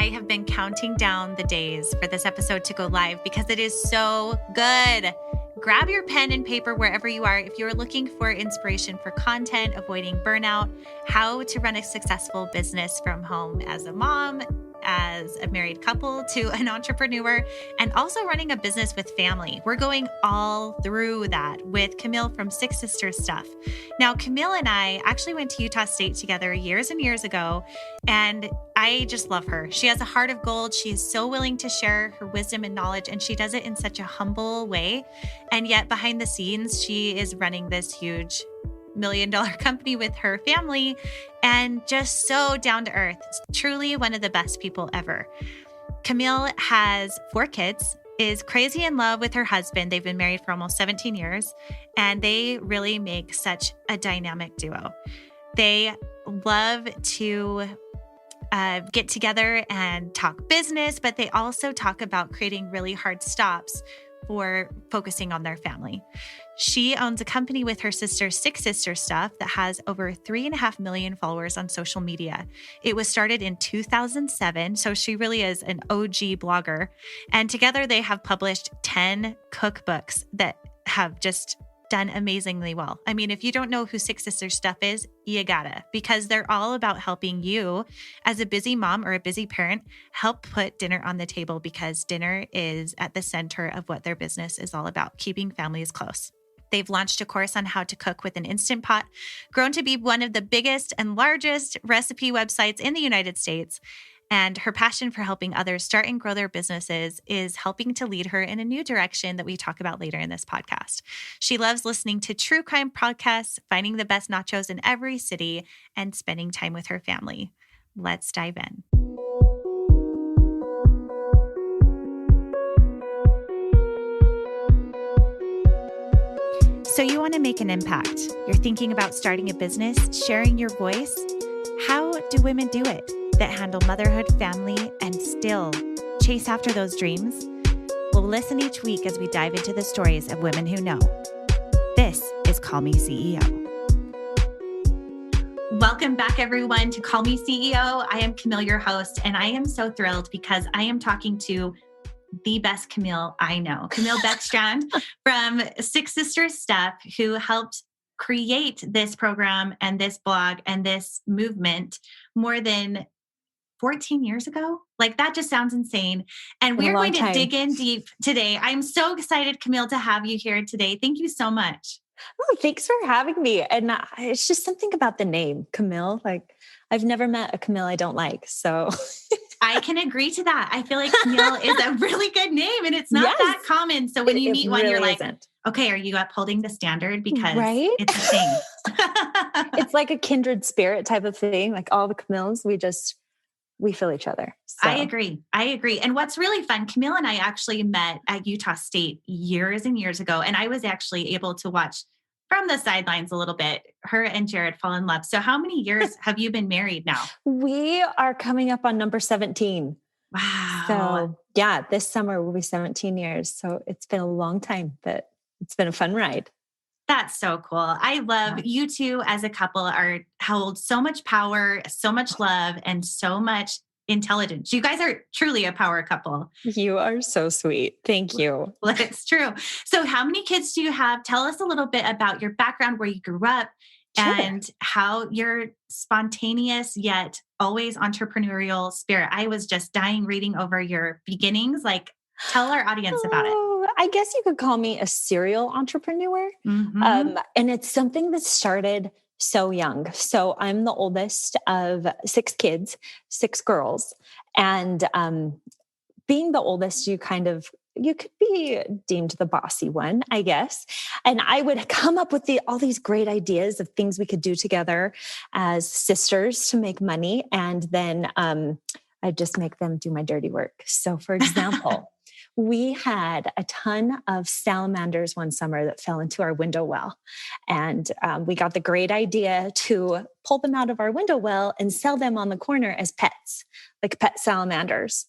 I have been counting down the days for this episode to go live because it is so good. Grab your pen and paper wherever you are. If you're looking for inspiration for content, avoiding burnout, how to run a successful business from home as a mom, as a married couple to an entrepreneur, and also running a business with family. We're going all through that with Camille from Six Sisters Stuff. Now, Camille and I actually went to Utah State together years and years ago, and I just love her. She has a heart of gold. She is so willing to share her wisdom and knowledge, and she does it in such a humble way. And yet behind the scenes, she is running this huge $1 million company with her family and just so down to earth. Truly one of the best people ever. Camille has 4 kids, is crazy in love with her husband. They've been married for almost 17 years, and they really make such a dynamic duo. They love to get together and talk business, but they also talk about creating really hard stops for focusing on their family. She owns a company with her sister, Six Sisters Stuff, that has over 3.5 million followers on social media. It was started in 2007, so she really is an OG blogger. And together they have published 10 cookbooks that have just done amazingly well. I mean, if you don't know who Six Sisters Stuff is, you gotta, because they're all about helping you as a busy mom or a busy parent help put dinner on the table, because dinner is at the center of what their business is all about, keeping families close. They've launched a course on how to cook with an Instant Pot, grown to be one of the biggest and largest recipe websites in the United States. And her passion for helping others start and grow their businesses is helping to lead her in a new direction that we talk about later in this podcast. She loves listening to true crime podcasts, finding the best nachos in every city, and spending time with her family. Let's dive in. So you want to make an impact. You're thinking about starting a business, sharing your voice. How do women do it that handle motherhood, family, and still chase after those dreams? We'll listen each week as we dive into the stories of women who know. This is Call Me CEO. Welcome back, everyone, to Call Me CEO. I am Camille, your host, and I am so thrilled because I am talking to the best Camille I know, Camille Beckstrand from Six Sisters Stuff, who helped create this program and this blog and this movement more than 14 years ago. Like, that just sounds insane. And we're going to dig in deep today. I'm so excited, Camille, to have you here today. Thank you so much. Oh, thanks for having me. And it's just something about the name Camille. Like, I've never met a Camille I don't like. So I can agree to that. I feel like Camille is a really good name, and it's not that common. So when you meet one, you're like, okay, are you upholding the standard? Because it's a thing. It's like a kindred spirit type of thing. Like all the Camilles, we feel each other. So. I agree. And what's really fun, Camille and I actually met at Utah State years and years ago. And I was actually able to watch from the sidelines a little bit, her and Jared fall in love. So how many years have you been married now? We are coming up on number 17. Wow. So yeah, this summer will be 17 years. So it's been a long time, but it's been a fun ride. That's so cool. I love you two as a couple hold so much power, so much love, and so much intelligence. You guys are truly a power couple. You are so sweet. Thank you. Well, it's true. So how many kids do you have? Tell us a little bit about your background, where you grew up, and how your spontaneous yet always entrepreneurial spirit. I was just dying reading over your beginnings. Like, tell our audience about it. I guess you could call me a serial entrepreneur. Mm-hmm. And it's something that started so young. So I'm the oldest of 6 kids, 6 girls. And being the oldest, you could be deemed the bossy one, I guess. And I would come up with all these great ideas of things we could do together as sisters to make money. And then I'd just make them do my dirty work. So for example, we had a ton of salamanders one summer that fell into our window well. And we got the great idea to pull them out of our window well and sell them on the corner as pets, like pet salamanders.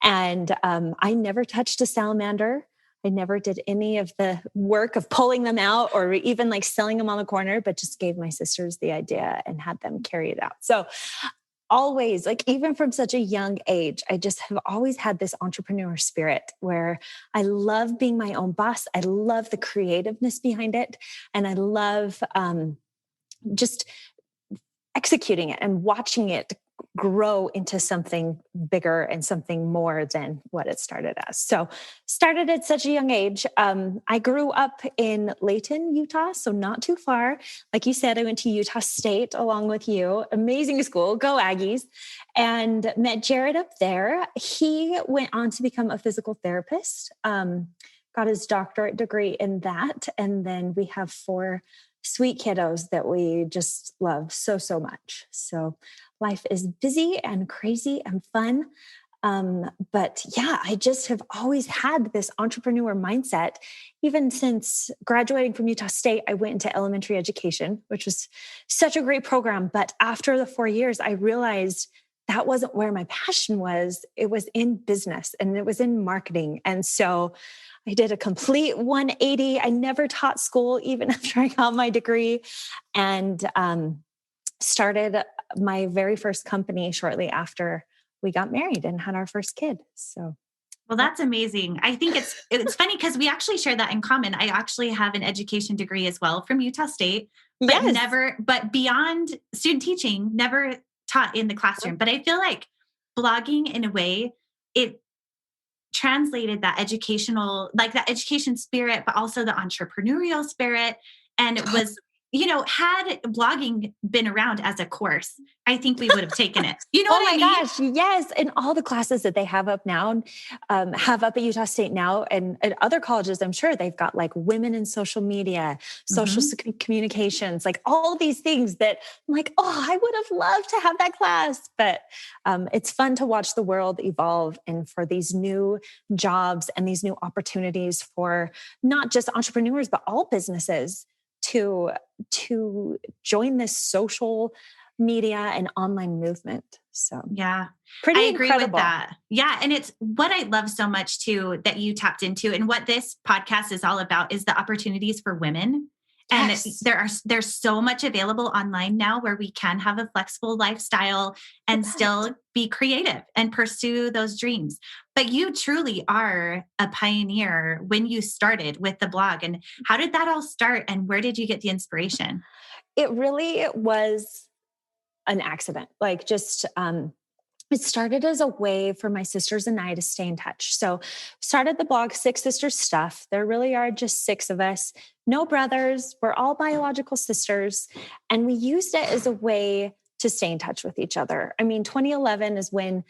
And I never touched a salamander. I never did any of the work of pulling them out or even like selling them on the corner, but just gave my sisters the idea and had them carry it out. So always, like even from such a young age, I just have always had this entrepreneur spirit where I love being my own boss. I love the creativeness behind it. And I love just executing it and watching it grow into something bigger and something more than what it started as. So started at such a young age. I grew up in Layton, Utah, so not too far. Like you said, I went to Utah State along with you. Amazing school, go Aggies, and met Jared up there. He went on to become a physical therapist, got his doctorate degree in that. And then we have 4 sweet kiddos that we just love so, so much. So life is busy and crazy and fun. But yeah, I just have always had this entrepreneur mindset. Even since graduating from Utah State, I went into elementary education, which was such a great program. But after the 4 years, I realized that wasn't where my passion was. It was in business and it was in marketing. And so I did a complete 180. I never taught school, even after I got my degree, and started my very first company shortly after we got married and had our first kid. So, well, that's amazing. I think it's funny because we actually share that in common. I actually have an education degree as well from Utah State, but yes. but beyond student teaching, never taught in the classroom. But I feel like blogging in a way, it translated that educational, like that education spirit, but also the entrepreneurial spirit. And it was, had blogging been around as a course, I think we would have taken it. You know what I mean? Oh my gosh, yes. And all the classes that they have up now, have up at Utah State now, and at other colleges, I'm sure they've got like women in social media, social communications, like all these things that I'm like, oh, I would have loved to have that class. But it's fun to watch the world evolve and for these new jobs and these new opportunities for not just entrepreneurs, but all businesses to join this social media and online movement. So yeah, pretty I agree incredible. with that. Yeah. And it's what I love so much too, that you tapped into, and what this podcast is all about is the opportunities for women. And Yes. there's so much available online now where we can have a flexible lifestyle and still be creative and pursue those dreams. But you truly are a pioneer when you started with the blog. And how did that all start? And where did you get the inspiration? It really was an accident. Like just, it started as a way for my sisters and I to stay in touch. So started the blog, Six Sisters Stuff. There really are just 6 of us, no brothers. We're all biological sisters. And we used it as a way to stay in touch with each other. I mean, 2011 is when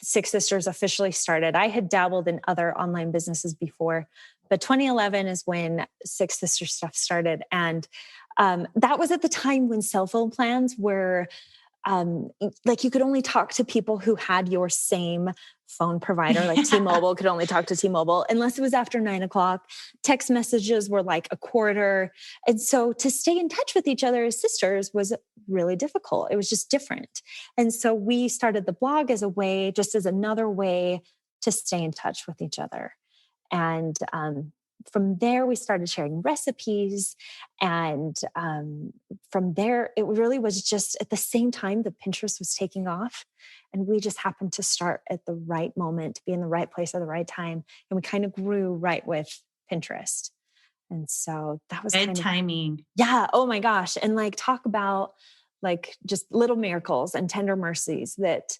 Six Sisters officially started. I had dabbled in other online businesses before, but 2011 is when Six Sisters Stuff started. And that was at the time when cell phone plans were like you could only talk to people who had your same phone provider, like T-Mobile could only talk to T-Mobile unless it was after 9 o'clock. Text messages were like a quarter. And so to stay in touch with each other as sisters was really difficult. It was just different. And so we started the blog as a way, just as another way to stay in touch with each other. And from there, we started sharing recipes. And from there, it really was just at the same time that Pinterest was taking off. And we just happened to start at the right moment, be in the right place at the right time. And we kind of grew right with Pinterest. And so that was good timing. Yeah. Oh my gosh. And like talk about like just little miracles and tender mercies that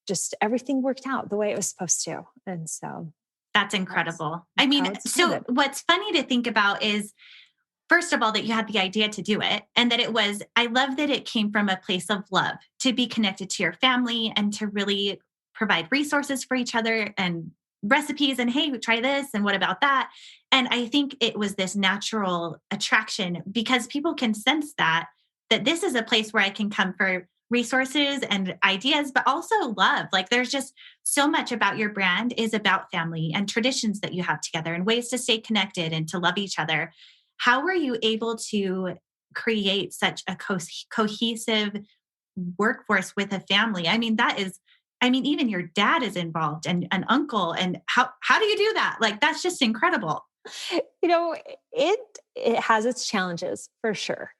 just everything worked out the way it was supposed to. And so that's incredible. I mean, so what's funny to think about is, first of all, that you had the idea to do it, and that it was, I love that it came from a place of love to be connected to your family and to really provide resources for each other and recipes and, hey, try this and what about that? And I think it was this natural attraction because people can sense that this is a place where I can come for resources and ideas, but also love. Like there's just so much about your brand is about family and traditions that you have together and ways to stay connected and to love each other. How were you able to create such a cohesive workforce with a family? I mean, even your dad is involved and an uncle. And how do you do that? Like, that's just incredible. You know, it has its challenges for sure,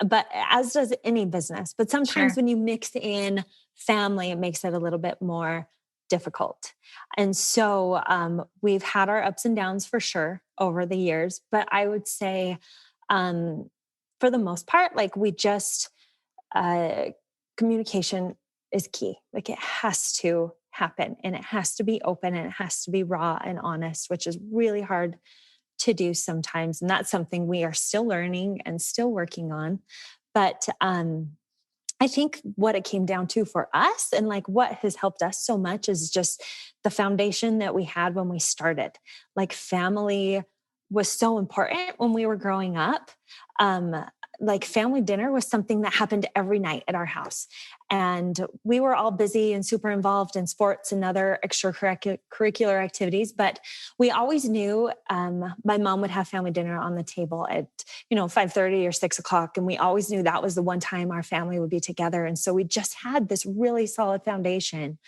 but as does any business. But sometimes Sure. when you mix in family, it makes it a little bit more difficult. And so we've had our ups and downs for sure over the years. But I would say, um, for the most part, like we just uh, communication is key. Like it has to happen, and it has to be open, and it has to be raw and honest, which is really hard to do sometimes. And that's something we are still learning and still working on. But I think what it came down to for us and like what has helped us so much is just the foundation that we had when we started. Like family was so important when we were growing up. Um, like family dinner was something that happened every night at our house. And we were all busy and super involved in sports and other extracurricular activities. But we always knew my mom would have family dinner on the table at 5:30 or 6 o'clock. And we always knew that was the one time our family would be together. And so we just had this really solid foundation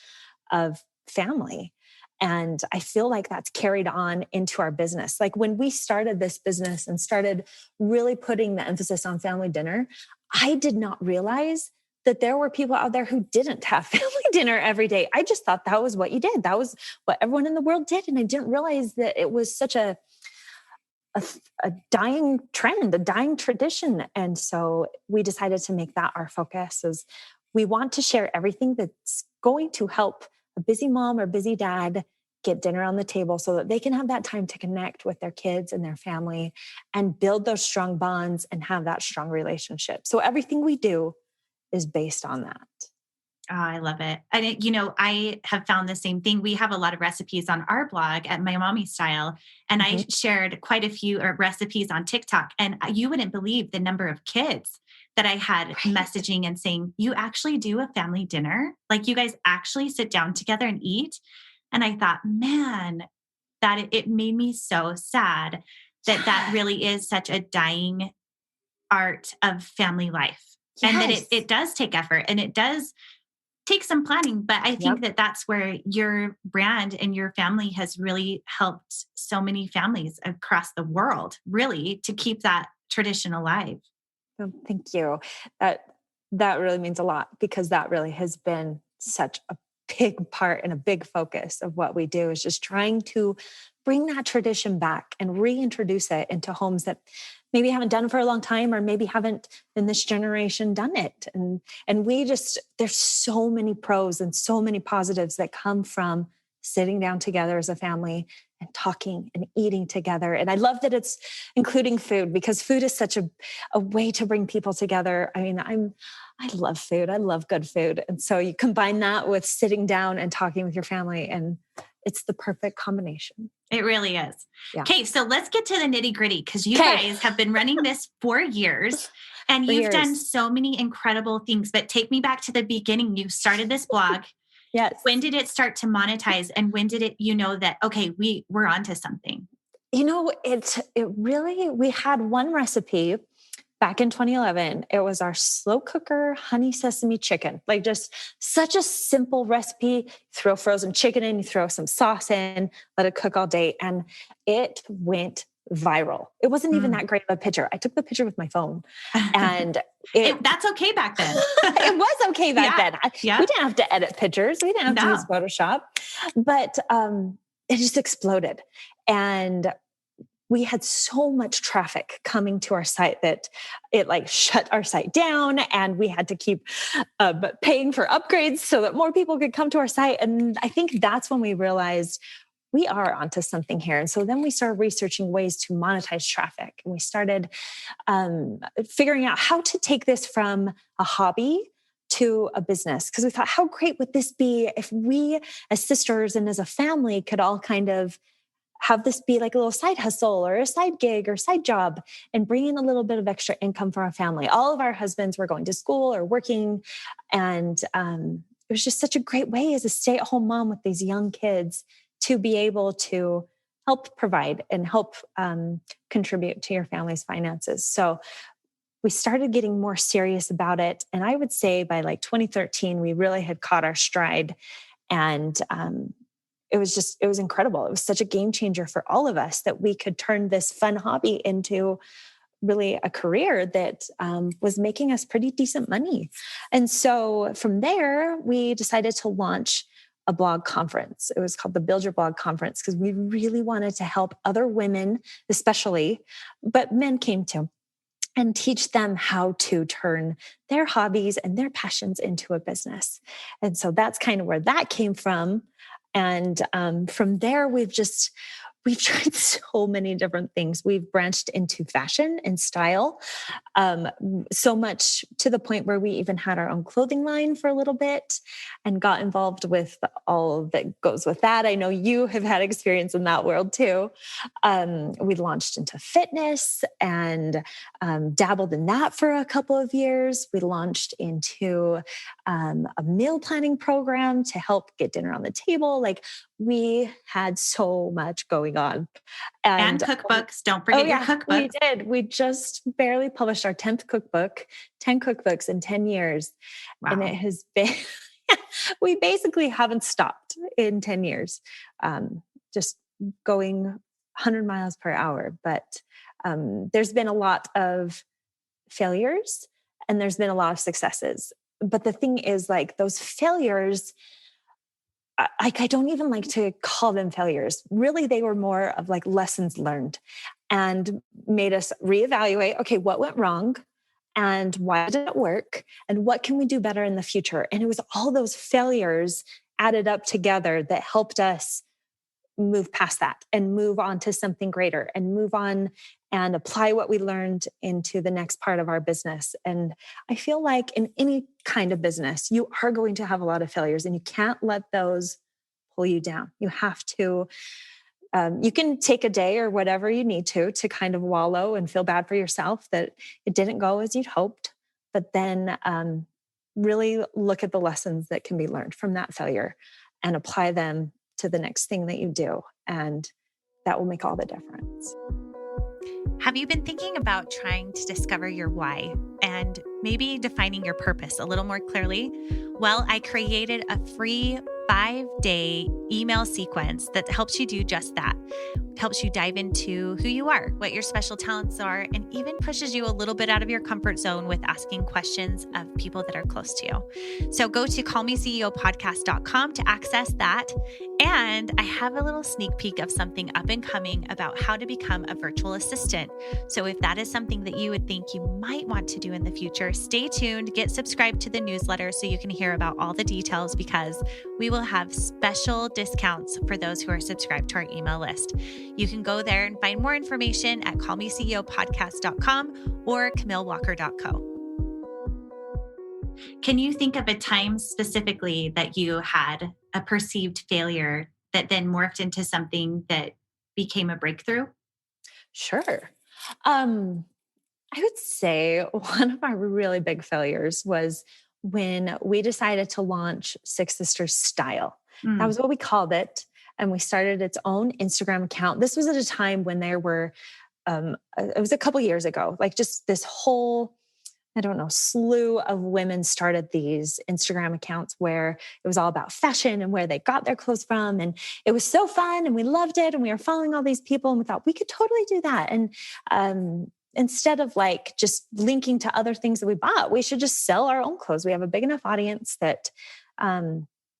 of family. And I feel like that's carried on into our business. Like when we started this business and started really putting the emphasis on family dinner, I did not realize that there were people out there who didn't have family dinner every day. I just thought that was what you did. That was what everyone in the world did. And I didn't realize that it was such a, a dying trend, a dying tradition. And so we decided to make that our focus is we want to share everything that's going to help a busy mom or busy dad get dinner on the table so that they can have that time to connect with their kids and their family and build those strong bonds and have that strong relationship. So everything we do is based on that. Oh, I love it. And I have found the same thing. We have a lot of recipes on our blog at My Mommy Style, and I Mhm. shared quite a few recipes on TikTok. And you wouldn't believe the number of kids that I had Right. messaging and saying, "You actually do a family dinner? Like you guys actually sit down together and eat?" And I thought, man, that it made me so sad that Yeah. really is such a dying art of family life. And that Yes. it does take effort and it does take some planning, but I think Yep. that that's where your brand and your family has really helped so many families across the world, really, to keep that tradition alive. Oh, thank you. That that really means a lot because that really has been such a big part and a big focus of what we do is just trying to bring that tradition back and reintroduce it into homes that maybe haven't done it for a long time or maybe haven't in this generation done it. And we just there's so many pros and so many positives that come from sitting down together as a family and talking and eating together. And I love that it's including food because food is such a way to bring people together. I mean, I love food. I love good food. And so you combine that with sitting down and talking with your family and it's the perfect combination. It really is. Yeah. Okay, so let's get to the nitty gritty because you Okay. guys have been running this for years and For you've done years. so many incredible things. But take me back to the beginning. You started this blog. Yes. When did it start to monetize? And when did you know that, okay, we're onto something? It really we had one recipe back in 2011. It was our slow cooker honey sesame chicken. Like just such a simple recipe. Throw frozen chicken in, you throw some sauce in, let it cook all day. And it went viral. It wasn't even Mm. that great of a picture. I took the picture with my phone and it That's okay back then. it was okay back Yeah. then. We Yeah. didn't have to edit pictures. We didn't have to use No. Photoshop, but it just exploded. And we had so much traffic coming to our site that it like shut our site down and we had to keep paying for upgrades so that more people could come to our site. And I think that's when we realized we are onto something here. And so then we started researching ways to monetize traffic. And we started figuring out how to take this from a hobby to a business. Because we thought, how great would this be if we as sisters and as a family could all kind of have this be like a little side hustle or a side gig or side job and bring in a little bit of extra income for our family. All of our husbands were going to school or working. And it was just such a great way as a stay-at-home mom with these young kids to be able to help provide and help contribute to your family's finances. So we started getting more serious about it. And I would say by like 2013, we really had caught our stride and it was incredible. It was such a game changer for all of us that we could turn this fun hobby into really a career that was making us pretty decent money. And so from there, we decided to launch a blog conference. It was called the Build Your Blog Conference because we really wanted to help other women, especially, but men came too, and teach them how to turn their hobbies and their passions into a business. And so that's kind of where that came from. And from there, we've tried so many different things. We've branched into fashion and style, so much to the point where we even had our own clothing line for a little bit and got involved with all that goes with that. I know you have had experience in that world too. We launched into fitness and dabbled in that for a couple of years. We launched into a meal planning program to help get dinner on the table. Like, we had so much going on. And cookbooks. Don't forget your cookbooks. We did. We just barely published our 10th cookbook, 10 cookbooks in 10 years. Wow. And it has been, we basically haven't stopped in 10 years, just going 100 miles per hour. But there's been a lot of failures and there's been a lot of successes. But the thing is, like, those failures, I don't even like to call them failures. Really, they were more of like lessons learned and made us reevaluate, okay, what went wrong and why didn't it work and what can we do better in the future? And it was all those failures added up together that helped us move past that and move on to something greater and move on and apply what we learned into the next part of our business. And I feel like in any kind of business, you are going to have a lot of failures and you can't let those pull you down. You have to, you can take a day or whatever you need to kind of wallow and feel bad for yourself that it didn't go as you'd hoped, but then really look at the lessons that can be learned from that failure and apply them to the next thing that you do. And that will make all the difference. Have you been thinking about trying to discover your why and maybe defining your purpose a little more clearly? Well, I created a free 5-day email sequence that helps you do just that. It helps you dive into who you are, what your special talents are, and even pushes you a little bit out of your comfort zone with asking questions of people that are close to you. So go to callmeceopodcast.com to access that. And I have a little sneak peek of something up and coming about how to become a virtual assistant. So if that is something that you would think you might want to do in the future, stay tuned, get subscribed to the newsletter so you can hear about all the details, because we will have special discounts for those who are subscribed to our email list. You can go there and find more information at callmeceopodcast.com or camillewalker.co. Can you think of a time specifically that you had a perceived failure that then morphed into something that became a breakthrough? Sure. I would say one of our really big failures was when we decided to launch Six Sisters Style. That was what we called it. And we started its own Instagram account. This was at a time when there were, it was a couple years ago, like just this whole, slew of women started these Instagram accounts where it was all about fashion and where they got their clothes from. And it was so fun and we loved it. And we were following all these people and we thought we could totally do that. And instead of like just linking to other things that we bought, we should just sell our own clothes. We have a big enough audience that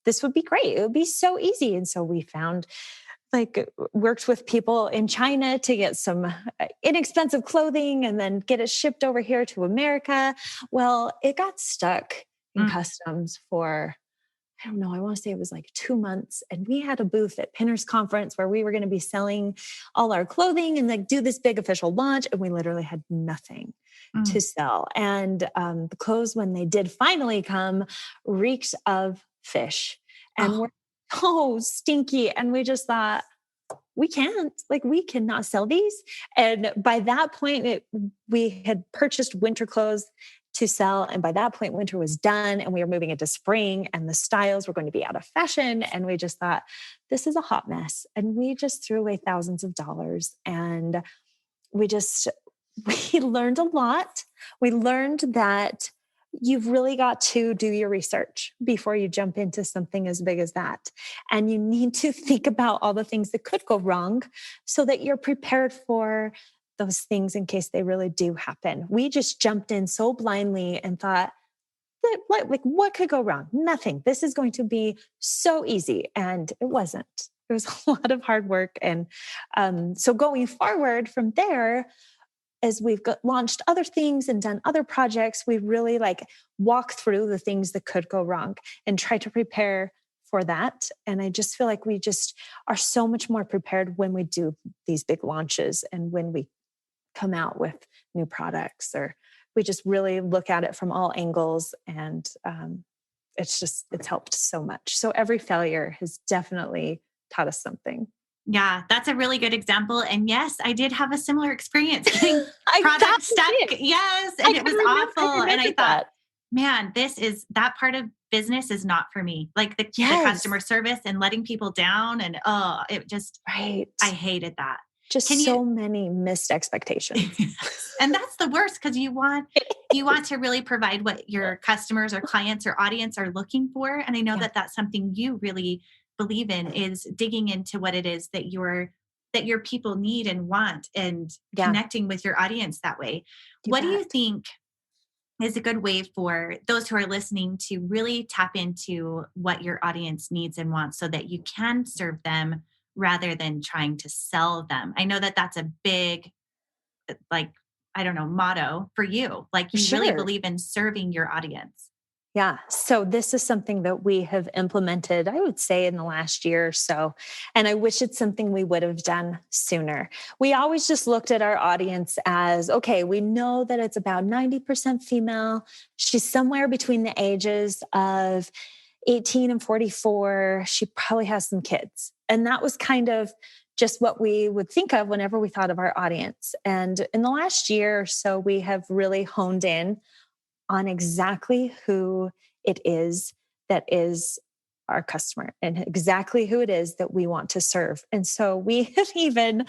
this would be great. It would be so easy. And so we worked with people in China to get some inexpensive clothing and then get it shipped over here to America. Well, it got stuck in customs for, I want to say it was like 2 months. And we had a booth at Pinners Conference where we were going to be selling all our clothing and like do this big official launch. And we literally had nothing to sell. And the clothes, when they did finally come, reeked of fish and were so stinky. And we just thought, we cannot sell these. And by that point, we had purchased winter clothes to sell. And by that point, winter was done and we were moving into spring and the styles were going to be out of fashion. And we just thought, this is a hot mess. And we just threw away thousands of dollars. And we learned a lot. We learned that you've really got to do your research before you jump into something as big as that. And you need to think about all the things that could go wrong so that you're prepared for those things in case they really do happen. We just jumped in so blindly and thought, like, what could go wrong? Nothing. This is going to be so easy. And it wasn't. It was a lot of hard work. And so going forward from there, as we've launched other things and done other projects, we really like walk through the things that could go wrong and try to prepare for that. And I just feel like we just are so much more prepared when we do these big launches and when we come out with new products, or we just really look at it from all angles. And it's helped so much. So every failure has definitely taught us something. Yeah, that's a really good example. And yes, I did have a similar experience getting product stuck. Yes. And it was awful. And I thought, man, that part of business is not for me. Like the customer service and letting people down. And I hated that. Just so many missed expectations. And that's the worst, because you want to really provide what your customers or clients or audience are looking for. And I know that that's something you really believe in, is digging into what it is that your people need and want, and connecting with your audience that way. What do you think is a good way for those who are listening to really tap into what your audience needs and wants so that you can serve them rather than trying to sell them? I know that that's a big, motto for you. Like you really believe in serving your audience. Yeah. So this is something that we have implemented, I would say, in the last year or so. And I wish it's something we would have done sooner. We always just looked at our audience as, okay, we know that it's about 90% female. She's somewhere between the ages of 18 and 44. She probably has some kids. And that was kind of just what we would think of whenever we thought of our audience. And in the last year or so, we have really honed in on exactly who it is that is our customer and exactly who it is that we want to serve. And so we have even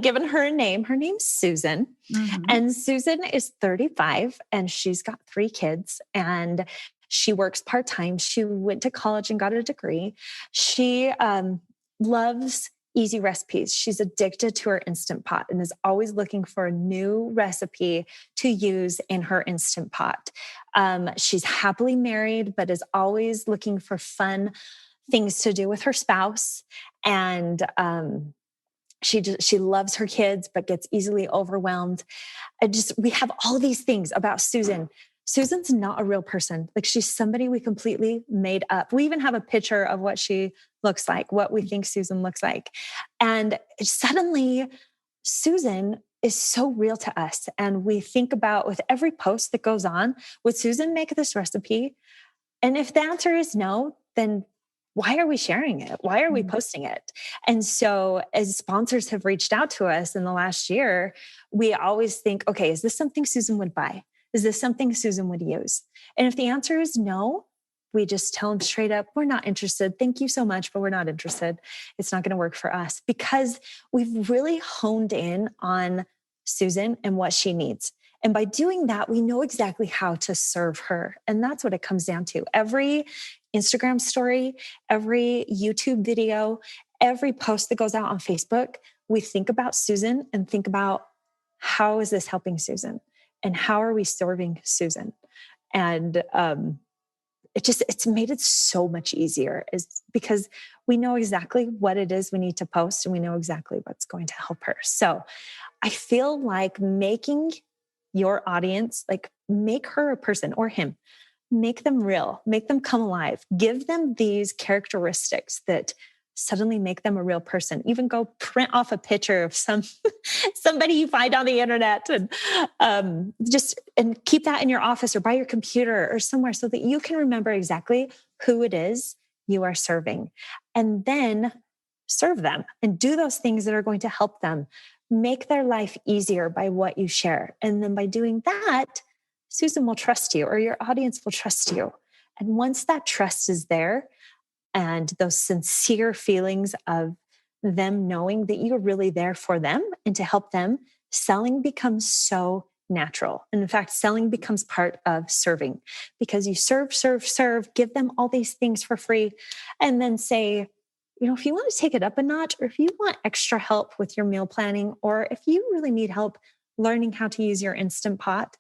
given her a name. Her name's Susan. Mm-hmm. And Susan is 35 and she's got 3 kids and she works part-time. She went to college and got a degree. She loves easy recipes. She's addicted to her Instant Pot and is always looking for a new recipe to use in her Instant Pot. She's happily married, but is always looking for fun things to do with her spouse. And she loves her kids, but gets easily overwhelmed. We have all these things about Susan. Susan's not a real person. Like, she's somebody we completely made up. We even have a picture of what she looks like, what we think Susan looks like. And suddenly Susan is so real to us. And we think about, with every post that goes on, would Susan make this recipe? And if the answer is no, then why are we sharing it? Why are we posting it? And so as sponsors have reached out to us in the last year, we always think, okay, is this something Susan would buy? Is this something Susan would use? And if the answer is no, we just tell them straight up, we're not interested. Thank you so much, but we're not interested. It's not going to work for us, because we've really honed in on Susan and what she needs. And by doing that, we know exactly how to serve her. And that's what it comes down to. Every Instagram story, every YouTube video, every post that goes out on Facebook, we think about Susan and think about, how is this helping Susan? And how are we serving Susan? And it's made it so much easier, is because we know exactly what it is we need to post, and we know exactly what's going to help her. So I feel like making your audience, make her a person, or him, make them real, make them come alive, give them these characteristics that suddenly make them a real person. Even go print off a picture of somebody you find on the internet, and and keep that in your office or by your computer or somewhere, so that you can remember exactly who it is you are serving, and then serve them and do those things that are going to help them make their life easier by what you share. And then by doing that, Susan will trust you, or your audience will trust you. And once that trust is there, and those sincere feelings of them knowing that you're really there for them and to help them, selling becomes so natural. And in fact, selling becomes part of serving because you serve, serve, serve, give them all these things for free, and then say, if you want to take it up a notch, or if you want extra help with your meal planning, or if you really need help learning how to use your Instant Pot,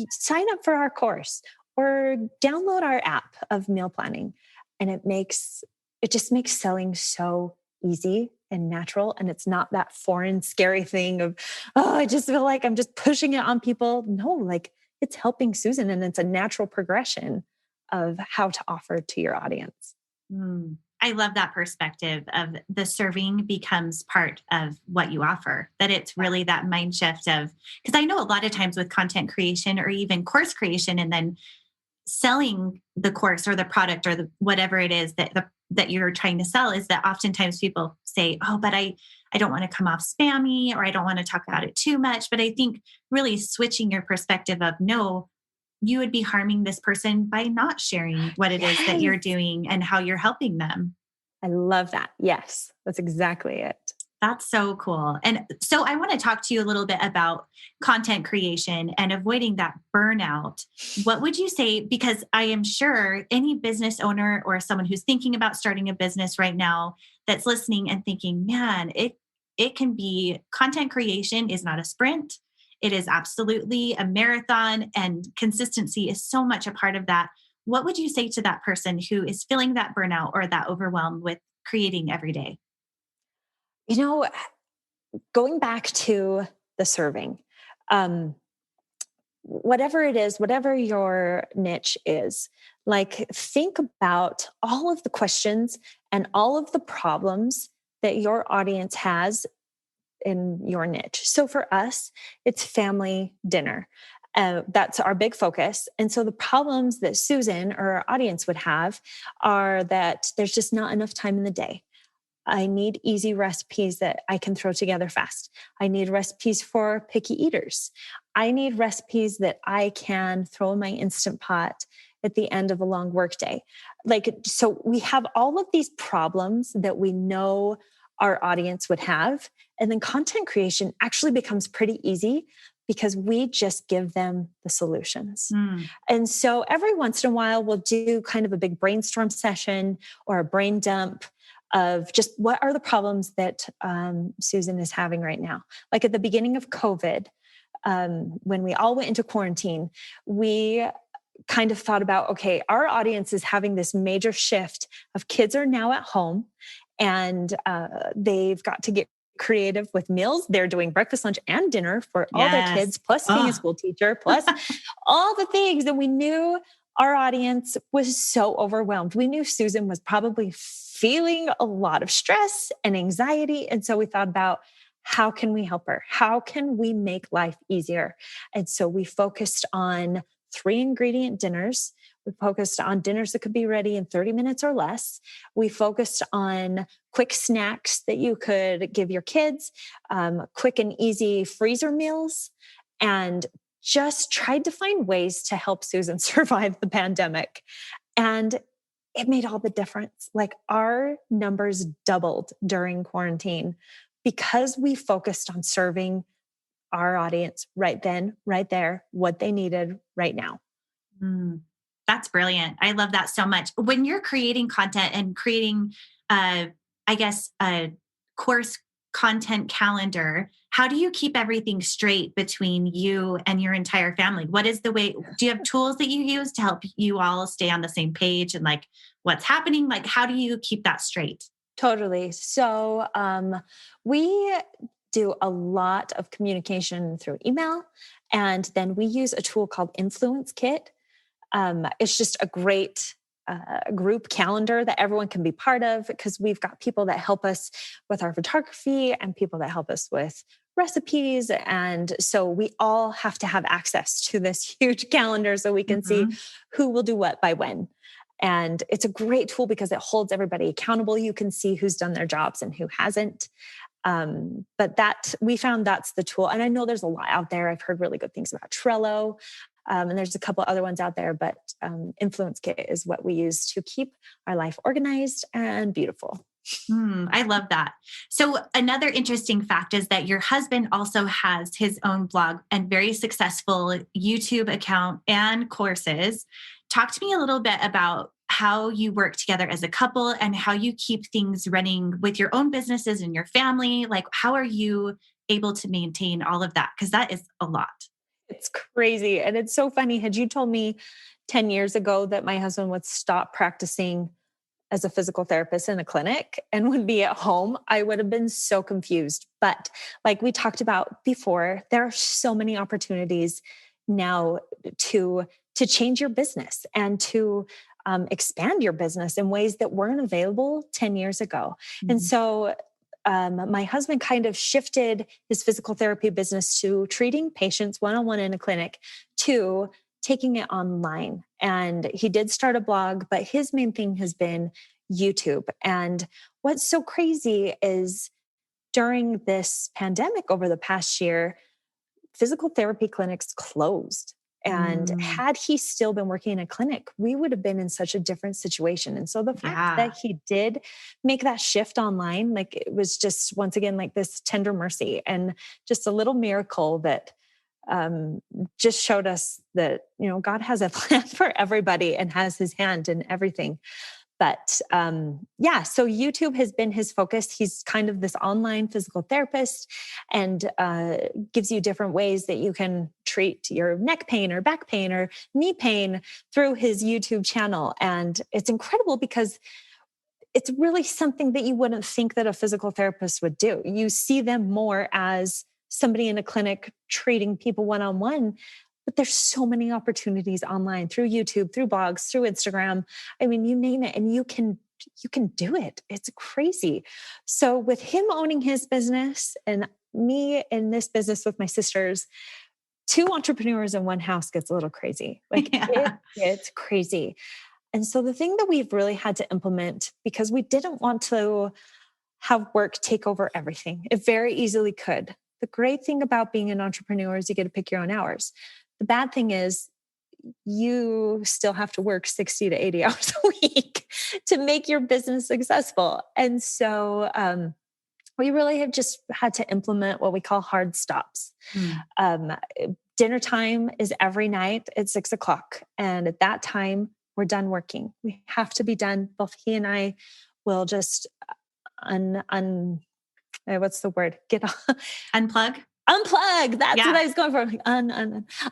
sign up for our course or download our app of meal planning. And it just makes selling so easy and natural. And it's not that foreign, scary thing of, oh, I just feel like I'm just pushing it on people. No, like it's helping Susan, and it's a natural progression of how to offer to your audience. I love that perspective of the serving becomes part of what you offer, that it's really that mind shift of, because I know a lot of times with content creation or even course creation and then selling the course or the product or whatever it is that you're trying to sell, is that oftentimes people say, oh, but I don't want to come off spammy, or I don't want to talk about it too much. But I think really switching your perspective of, no, you would be harming this person by not sharing what it is that you're doing and how you're helping them. I love that. Yes, that's exactly it. That's so cool. And so I want to talk to you a little bit about content creation and avoiding that burnout. What would you say? Because I am sure any business owner or someone who's thinking about starting a business right now that's listening and thinking, man, it can be, content creation is not a sprint. It is absolutely a marathon, and consistency is so much a part of that. What would you say to that person who is feeling that burnout or that overwhelmed with creating every day? Going back to the serving, whatever it is, whatever your niche is, like think about all of the questions and all of the problems that your audience has in your niche. So for us, it's family dinner. That's our big focus. And so the problems that Susan or our audience would have are that there's just not enough time in the day. I need easy recipes that I can throw together fast. I need recipes for picky eaters. I need recipes that I can throw in my Instant Pot at the end of a long workday. So we have all of these problems that we know our audience would have. And then content creation actually becomes pretty easy because we just give them the solutions. And so every once in a while, we'll do kind of a big brainstorm session or a brain dump of just what are the problems that Susan is having right now. Like at the beginning of COVID, when we all went into quarantine, we kind of thought about, okay, our audience is having this major shift of kids are now at home and they've got to get creative with meals. They're doing breakfast, lunch, and dinner for all their kids, plus being a school teacher, plus all the things. And we knew our audience was so overwhelmed. We knew Susan was probably feeling a lot of stress and anxiety. And so we thought about, how can we help her? How can we make life easier? And so we focused on 3-ingredient dinners. We focused on dinners that could be ready in 30 minutes or less. We focused on quick snacks that you could give your kids, quick and easy freezer meals, and just tried to find ways to help Susan survive the pandemic. And it made all the difference. Like our numbers doubled during quarantine because we focused on serving our audience right then, right there, what they needed right now. That's brilliant. I love that so much. When you're creating content and creating, a course content calendar, how do you keep everything straight between you and your entire family? What is the way, do you have tools that you use to help you all stay on the same page and like what's happening? Like, how do you keep that straight? Totally. So we do a lot of communication through email, and then we use a tool called Influence Kit. It's just a great group calendar that everyone can be part of because we've got people that help us with our photography and people that help us with recipes. And so we all have to have access to this huge calendar so we can see who will do what by when. And it's a great tool because it holds everybody accountable. You can see who's done their jobs and who hasn't. But that we found that's the tool. And I know there's a lot out there. I've heard really good things about Trello. And there's a couple other ones out there, but Influence Kit is what we use to keep our life organized and beautiful. I love that. So another interesting fact is that your husband also has his own blog and very successful YouTube account and courses. Talk to me a little bit about how you work together as a couple and how you keep things running with your own businesses and your family. Like, how are you able to maintain all of that? Because that is a lot. It's crazy. And it's so funny. Had you told me 10 years ago that my husband would stop practicing as a physical therapist in a clinic and would be at home, I would have been so confused. But like we talked about before, there are so many opportunities now to change your business and to expand your business in ways that weren't available 10 years ago. Mm-hmm. And so my husband kind of shifted his physical therapy business to treating patients one-on-one in a clinic to taking it online. And he did start a blog, but his main thing has been YouTube. And what's so crazy is during this pandemic over the past year, physical therapy clinics closed. And had he still been working in a clinic, we would have been in such a different situation. And so the fact that he did make that shift online, like it was just, once again, like this tender mercy and just a little miracle that just showed us that, you know, God has a plan for everybody and has his hand in everything. But so YouTube has been his focus. He's kind of this online physical therapist and gives you different ways that you can treat your neck pain or back pain or knee pain through his YouTube channel. And it's incredible because it's really something that you wouldn't think that a physical therapist would do. You see them more as somebody in a clinic treating people one-on-one. But there's so many opportunities online through YouTube, through blogs, through Instagram. I mean, you name it, and you can do it. It's crazy. So with him owning his business and me in this business with my sisters, two entrepreneurs in one house gets a little crazy. Like it's crazy. And so the thing that we've really had to implement, because we didn't want to have work take over everything. It very easily could. The great thing about being an entrepreneur is you get to pick your own hours. The bad thing is you still have to work 60 to 80 hours a week to make your business successful. And so we really have just had to implement what we call hard stops. Dinner time is every night at 6:00. And at that time, we're done working. We have to be done. Both he and I will just what's the word? Unplug. That's what I was going for.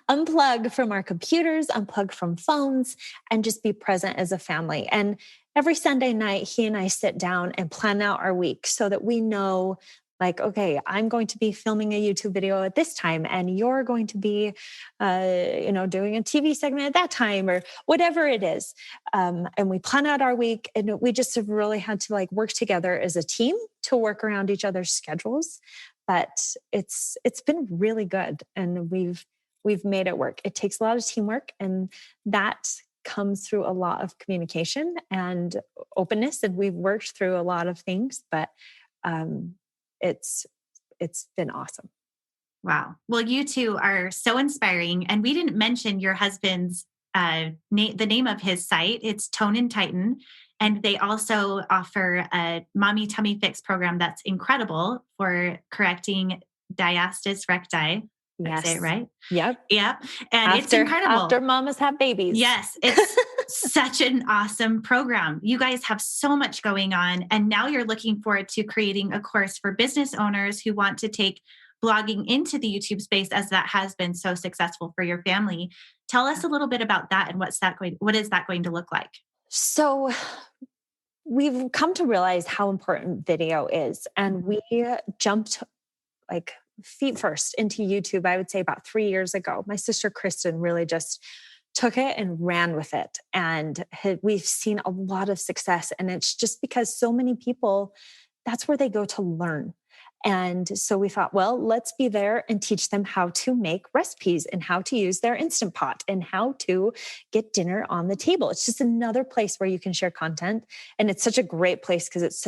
Unplug from our computers, unplug from phones, and just be present as a family. And every Sunday night, he and I sit down and plan out our week so that we know, like, okay, I'm going to be filming a YouTube video at this time, and you're going to be, doing a TV segment at that time, or whatever it is. And we plan out our week, and we just have really had to work together as a team to work around each other's schedules. But it's been really good, and we've made it work. It takes a lot of teamwork, and that comes through a lot of communication and openness. And we've worked through a lot of things, but it's been awesome. Wow. Well, you two are so inspiring. And we didn't mention your husband's the name of his site. It's Tone and Tighten. And they also offer a mommy tummy fix program that's incredible for correcting diastasis recti. Yes. Say it right? Yep. And it's incredible. After mamas have babies. Yes. It's such an awesome program. You guys have so much going on. And now you're looking forward to creating a course for business owners who want to take blogging into the YouTube space, as that has been so successful for your family. Tell us a little bit about that and what is that going to look like? So we've come to realize how important video is. And we jumped feet first into YouTube, I would say about 3 years ago. My sister, Kristen, really just took it and ran with it. And we've seen a lot of success. And it's just because so many people, that's where they go to learn. And so we thought, well, let's be there and teach them how to make recipes and how to use their Instant Pot and how to get dinner on the table. It's just another place where you can share content. And it's such a great place because it's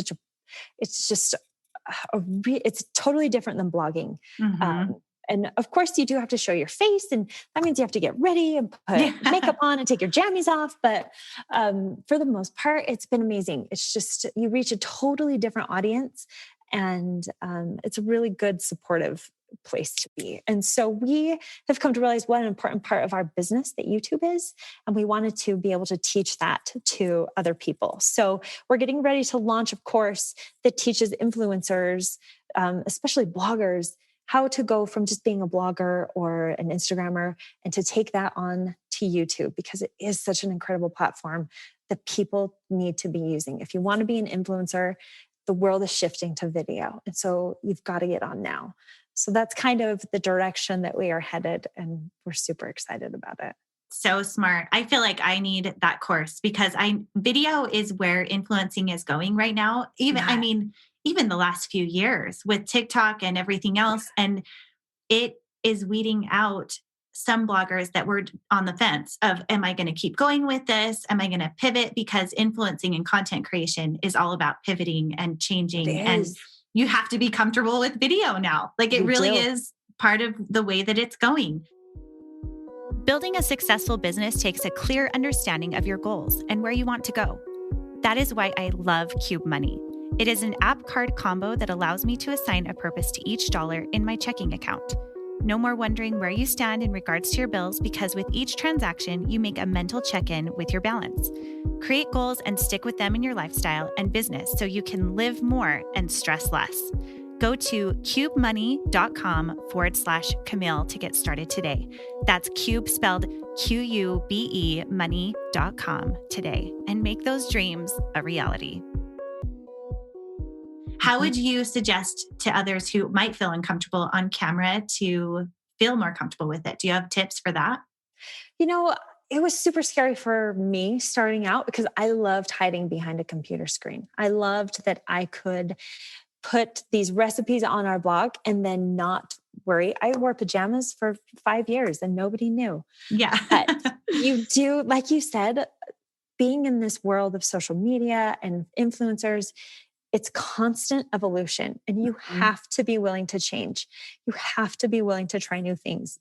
totally different than blogging. Mm-hmm. And of course you do have to show your face, and that means you have to get ready and put makeup on and take your jammies off. But for the most part, it's been amazing. It's just, you reach a totally different audience, and it's a really good supportive place to be. And so we have come to realize what an important part of our business that YouTube is. And we wanted to be able to teach that to other people. So we're getting ready to launch a course that teaches influencers, especially bloggers, how to go from just being a blogger or an Instagrammer and to take that on to YouTube, because it is such an incredible platform that people need to be using. If you want to be an influencer, the world is shifting to video. And so you've got to get on now. So that's kind of the direction that we are headed, and we're super excited about it. So smart. I feel like I need that course because video is where influencing is going right now. Even the last few years with TikTok and everything else. And it is weeding out some bloggers that were on the fence of, am I going to keep going with this? Am I going to pivot? Because influencing and content creation is all about pivoting and changing. And you have to be comfortable with video now. Like it really is part of the way that it's going. Building a successful business takes a clear understanding of your goals and where you want to go. That is why I love Cube Money. It is an app card combo that allows me to assign a purpose to each dollar in my checking account. No more wondering where you stand in regards to your bills, because with each transaction, you make a mental check-in with your balance. Create goals and stick with them in your lifestyle and business so you can live more and stress less. Go to cubemoney.com/Camille to get started today. That's Cube spelled Qube money.com today, and make those dreams a reality. How would you suggest to others who might feel uncomfortable on camera to feel more comfortable with it? Do you have tips for that? You know, it was super scary for me starting out because I loved hiding behind a computer screen. I loved that I could put these recipes on our blog and then not worry. I wore pajamas for 5 years and nobody knew. Yeah. But you do, like you said, being in this world of social media and influencers, it's constant evolution, and you have to be willing to change. You have to be willing to try new things.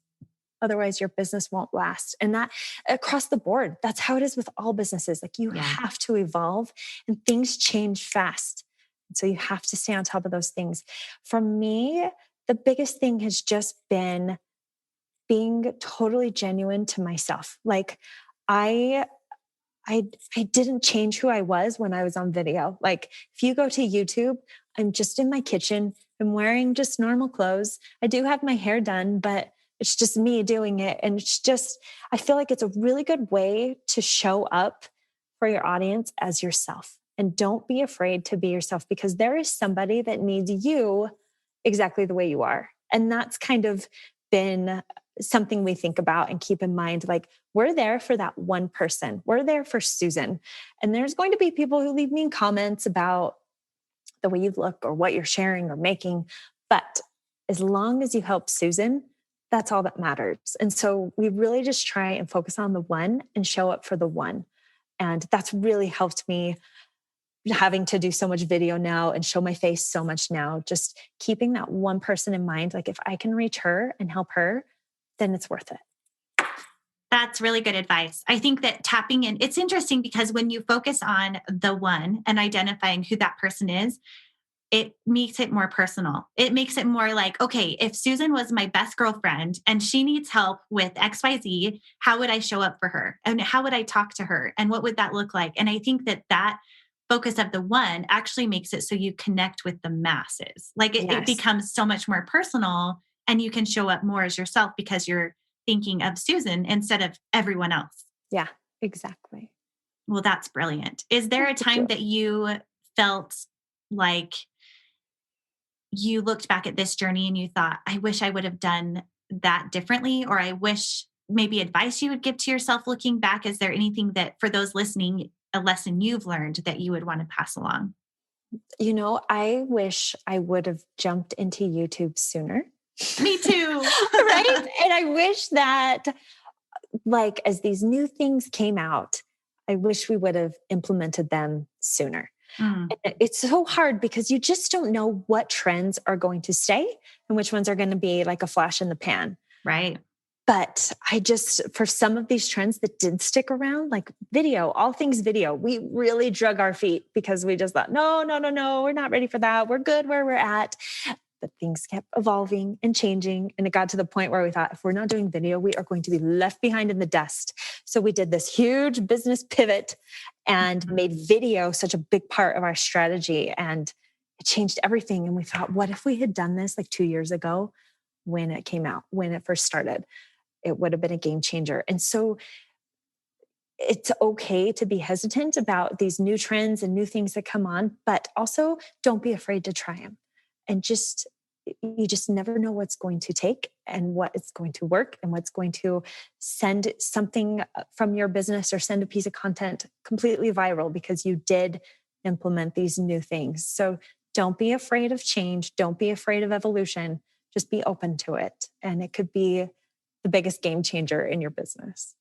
Otherwise, your business won't last. And that across the board, that's how it is with all businesses. Like you have to evolve, and things change fast. And so you have to stay on top of those things. For me, the biggest thing has just been being totally genuine to myself. Like I didn't change who I was when I was on video. Like if you go to YouTube, I'm just in my kitchen. I'm wearing just normal clothes. I do have my hair done, but it's just me doing it. And it's just, I feel like it's a really good way to show up for your audience as yourself. And don't be afraid to be yourself, because there is somebody that needs you exactly the way you are. And that's kind of been something we think about and keep in mind. Like we're there for that one person. We're there for Susan. And there's going to be people who leave mean comments about the way you look or what you're sharing or making. But as long as you help Susan, that's all that matters. And so we really just try and focus on the one and show up for the one. And that's really helped me, having to do so much video now and show my face so much now, just keeping that one person in mind. Like if I can reach her and help her, then it's worth it. That's really good advice. I think that tapping in, it's interesting because when you focus on the one and identifying who that person is, it makes it more personal. It makes it more like, okay, if Susan was my best girlfriend and she needs help with XYZ, how would I show up for her? And how would I talk to her? And what would that look like? And I think that focus of the one actually makes it so you connect with the masses. Like it becomes so much more personal, and you can show up more as yourself because you're thinking of Susan instead of everyone else. Yeah, exactly. Well, that's brilliant. Is there a time that you felt like you looked back at this journey and you thought, I wish I would have done that differently? Or I wish maybe advice you would give to yourself looking back? Is there anything that for those listening, a lesson you've learned that you would want to pass along? You know, I wish I would have jumped into YouTube sooner. Me too. Right? And I wish that, like, as these new things came out, I wish we would have implemented them sooner. Mm, And it's so hard because you just don't know what trends are going to stay and which ones are going to be like a flash in the pan. right. But for some of these trends that did stick around, like video, all things video, we really drug our feet because we just thought, no, no, no, no, we're not ready for that. We're good where we're at. But things kept evolving and changing. And it got to the point where we thought, if we're not doing video, we are going to be left behind in the dust. So we did this huge business pivot and made video such a big part of our strategy. And it changed everything. And we thought, what if we had done this like 2 years ago when it came out, when it first started? It would have been a game changer. And so it's okay to be hesitant about these new trends and new things that come on, but also don't be afraid to try them. And you just never know what's going to take and what it's going to work and what's going to send something from your business or send a piece of content completely viral because you did implement these new things. So don't be afraid of change. Don't be afraid of evolution. Just be open to it. And it could be the biggest game changer in your business.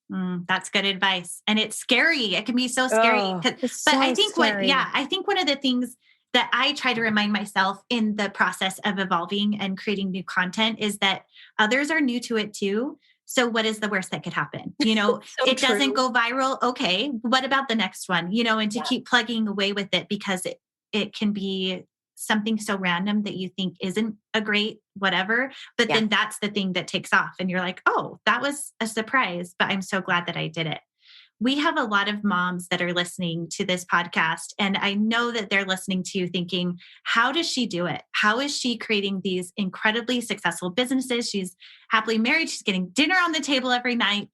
That's good advice. And it's scary. It can be so scary. Oh, But it's I so think scary. I think one of the things that I try to remind myself in the process of evolving and creating new content is that others are new to it too. So what is the worst that could happen? So It true. doesn't go viral. Okay. What about the next one? And to keep plugging away with it because it can be something so random that you think isn't a great whatever, but Yeah. then that's the thing that takes off and you're like, oh, that was a surprise, but I'm so glad that I did it. We have a lot of moms that are listening to this podcast, and I know that they're listening to you thinking, how does she do it? How is she creating these incredibly successful businesses? She's happily married. She's getting dinner on the table every night.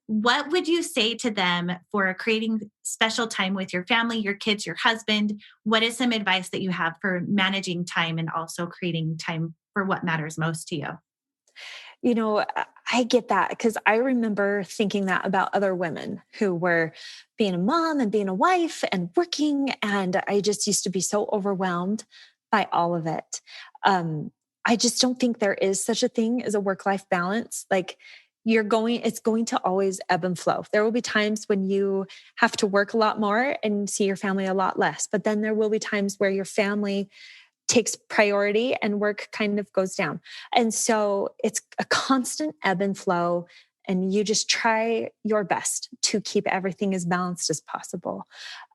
What would you say to them for creating special time with your family, your kids, your husband? What is some advice that you have for managing time and also creating time for what matters most to you? I get that because I remember thinking that about other women who were being a mom and being a wife and working. And I just used to be so overwhelmed by all of it. I just don't think there is such a thing as a work-life balance. Like it's going to always ebb and flow. There will be times when you have to work a lot more and see your family a lot less. But then there will be times where your family takes priority and work kind of goes down. And so it's a constant ebb and flow. And you just try your best to keep everything as balanced as possible.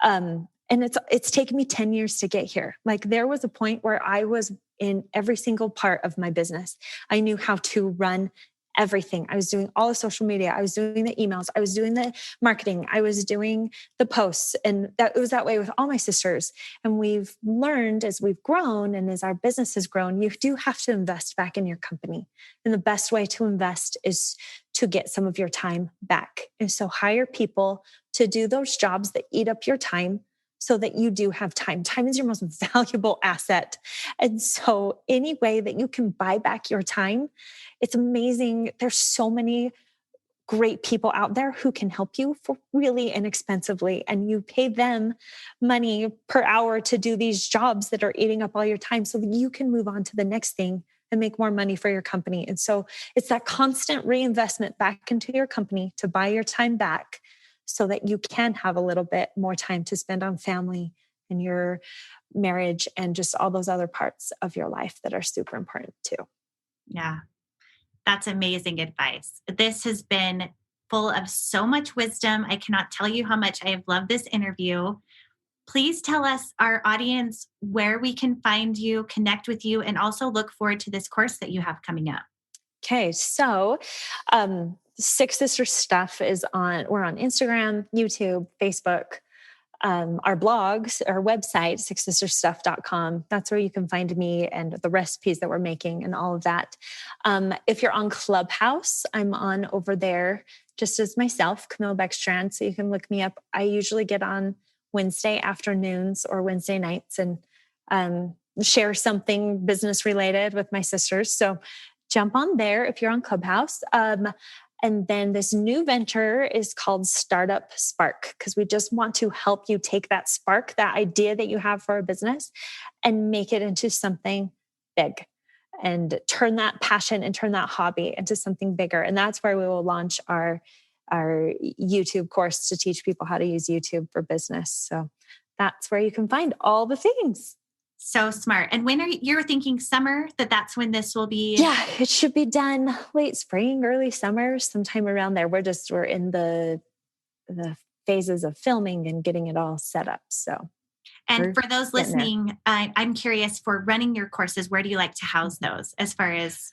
And it's taken me 10 years to get here. Like there was a point where I was in every single part of my business. I knew how to run everything. I was doing all the social media. I was doing the emails. I was doing the marketing. I was doing the posts. And it was that way with all my sisters. And we've learned as we've grown and as our business has grown, you do have to invest back in your company. And the best way to invest is to get some of your time back. And so hire people to do those jobs that eat up your time so that you do have time. Time is your most valuable asset. And so any way that you can buy back your time, it's amazing. There's so many great people out there who can help you for really inexpensively. And you pay them money per hour to do these jobs that are eating up all your time so that you can move on to the next thing and make more money for your company. And so it's that constant reinvestment back into your company to buy your time back so that you can have a little bit more time to spend on family and your marriage and just all those other parts of your life that are super important too. Yeah. That's amazing advice. This has been full of so much wisdom. I cannot tell you how much I have loved this interview. Please tell us, our audience, where we can find you, connect with you, and also look forward to this course that you have coming up. Okay, so Six Sisters Stuff we're on Instagram, YouTube, Facebook, our blogs, our website, sixsisterstuff.com. That's where you can find me and the recipes that we're making and all of that. If you're on Clubhouse, I'm on over there just as myself, Camille Beckstrand. So you can look me up. I usually get on Wednesday afternoons or Wednesday nights and share something business related with my sisters. So jump on there if you're on Clubhouse. And then this new venture is called Startup Spark, because we just want to help you take that spark, that idea that you have for a business, and make it into something big and turn that passion and turn that hobby into something bigger. And that's where we will launch our YouTube course to teach people how to use YouTube for business. So that's where you can find all the things. So smart. And when you're thinking summer, that's when this will be? Yeah, it should be done late spring, early summer, sometime around there. We're in the phases of filming and getting it all set up. So, and for those listening, I'm curious, for running your courses, where do you like to house those as far as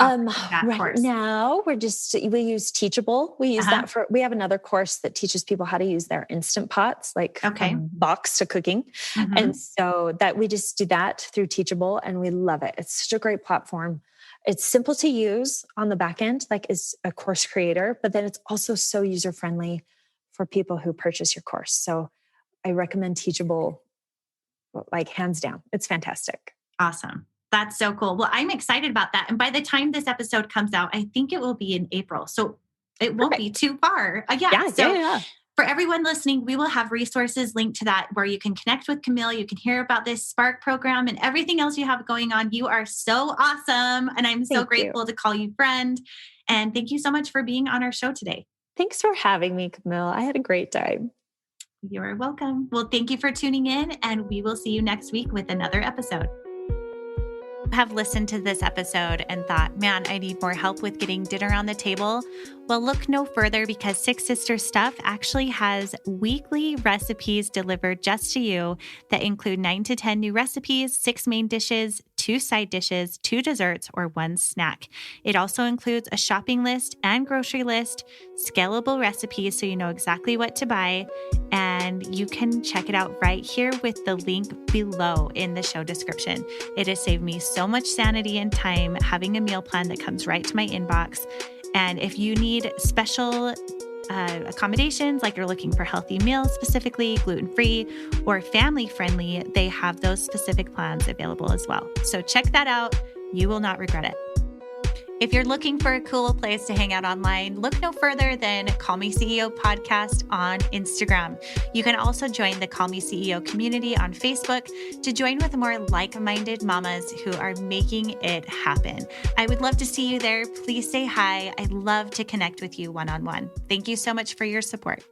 right course? Now we use Teachable. We use that we have another course that teaches people how to use their Instant Pots, like from box to cooking. And so that we just do that through Teachable, and we love it. It's such a great platform. It's simple to use on the back end, like as a course creator, but then it's also so user-friendly for people who purchase your course. So I recommend Teachable, like hands down. It's fantastic. Awesome. That's so cool. Well, I'm excited about that. And by the time this episode comes out, I think it will be in April. So it won't be too far. Yeah. For everyone listening, we will have resources linked to that where you can connect with Camille. You can hear about this Spark program and everything else you have going on. You are so awesome. And I'm so grateful to call you friend. And thank you so much for being on our show today. Thanks for having me, Camille. I had a great time. You're welcome. Well, thank you for tuning in, and we will see you next week with another episode. Have listened to this episode and thought, man, I need more help with getting dinner on the table? Well, look no further, because Six Sisters Stuff actually has weekly recipes delivered just to you that include 9 to 10 new recipes, 6 main dishes, 2 side dishes, 2 desserts, or 1 snack. It also includes a shopping list and grocery list, scalable recipes so you know exactly what to buy, and you can check it out right here with the link below in the show description. It has saved me so much sanity and time having a meal plan that comes right to my inbox. And if you need special accommodations, like you're looking for healthy meals, specifically gluten-free or family-friendly, they have those specific plans available as well. So check that out. You will not regret it. If you're looking for a cool place to hang out online, look no further than Call Me CEO Podcast on Instagram. You can also join the Call Me CEO community on Facebook to join with more like-minded mamas who are making it happen. I would love to see you there. Please say hi. I'd love to connect with you one-on-one. Thank you so much for your support.